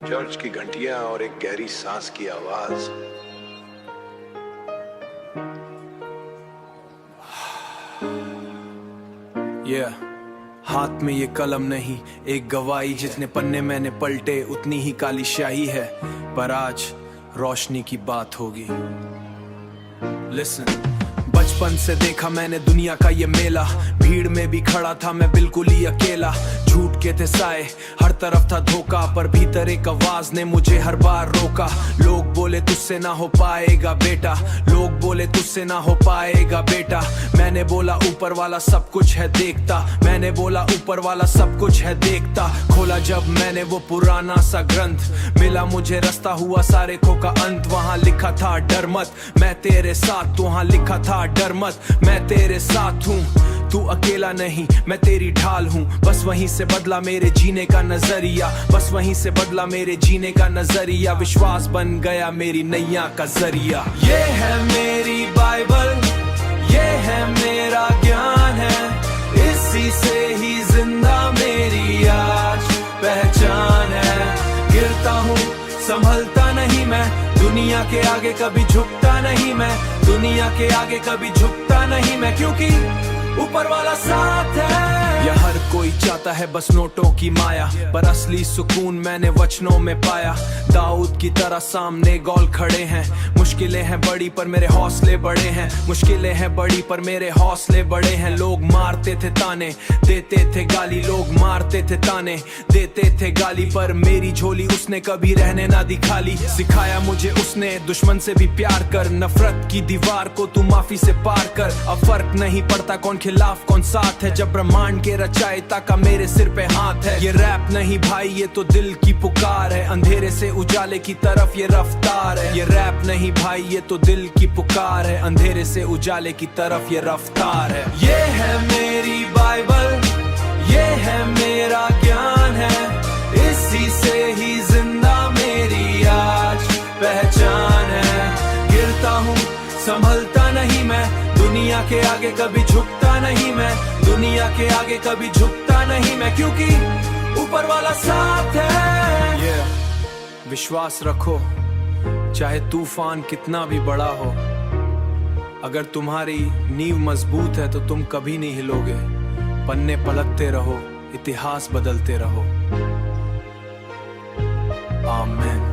Church की घंटियां और एक गहरी सांस की आवाज। हाथ में ये कलम नहीं एक गवाही, जितने पन्ने मैंने पलटे उतनी ही काली शाही है, पर आज रोशनी की बात होगी। लिसन, बचपन से देखा मैंने दुनिया का ये मेला, भीड़ में भी खड़ा था मैं बिल्कुल ही अकेला। झूठ के थे साए, हर तरफ था धोखा, पर भीतर एक आवाज ने मुझे हर बार रोका। लोग बोले तुझसे ना हो पाएगा बेटा, लोग बोले तुझसे ना हो पाएगा बेटा। मैंने बोला ऊपर वाला सब कुछ है देखता, मैंने बोला ऊपर वाला सब कुछ है देखता। खोला जब मैंने वो पुराना सा ग्रंथ, मिला मुझे रास्ता हुआ सारे खो का अंत। वहाँ लिखा था डर मत मैं तेरे साथ, वहाँ लिखा था डर मत मैं तेरे साथ हूँ। तू अकेला नहीं मैं तेरी ढाल हूँ, बस वहीं से बदला मेरे जीने का नजरिया, बस वहीं से बदला मेरे जीने का नजरिया। विश्वास बन गया मेरी नैया का जरिया। ये है मेरी बाइबल, ये है मेरा ज्ञान है, इसी से ही जिंदा मेरी आज पहचान है। गिरता हूँ संभलता नहीं मैं, दुनिया के आगे कभी झुकता नहीं मैं, दुनिया के आगे कभी झुकता नहीं मैं, क्योंकि ऊपर वाला साथ है। यह हर कोई चाहता है बस नोटों की माया, पर असली सुकून मैंने वचनों में पाया। दाऊद की तरह सामने गौल खड़े हैं, मुश्किलें हैं बड़ी पर मेरे हौसले बड़े हैं, मुश्किलें हैं बड़ी पर मेरे हौसले बड़े हैं। लोग मारते थे ताने देते थे गाली, लोग मारते थे ताने देते थे गाली, पर मेरी झोली उसने कभी रहने ना दी खाली। सिखाया मुझे उसने दुश्मन से भी प्यार कर, नफरत की दीवार को तू माफी से पार कर। अब फर्क नहीं पड़ता कौन खिलाफ कौन साथ है, जब ब्रह्मांड के रचयिता का मेरे सिर पे हाथ है। ये रैप नहीं भाई ये तो दिल की पुकार है, अंधेरे से उजाले की तरफ ये रफ्तार है। ये रैप नहीं भाई ये तो दिल की पुकार है, अंधेरे से उजाले की तरफ ये रफ्तार है। ये है मेरी बाइबल, ये है मेरा ज्ञान है, इसी से ही जिंदा मेरी आज पहचान है। गिरता हूँ संभलता नहीं मैं, दुनिया के आगे कभी झुकता नहीं मैं, दुनिया के आगे कभी झुकता नहीं मैं, क्योंकि ऊपर वाला साथ है। विश्वास रखो चाहे तूफान कितना भी बड़ा हो, अगर तुम्हारी नींव मजबूत है तो तुम कभी नहीं हिलोगे। पन्ने पलटते रहो, इतिहास बदलते रहो। आमीन।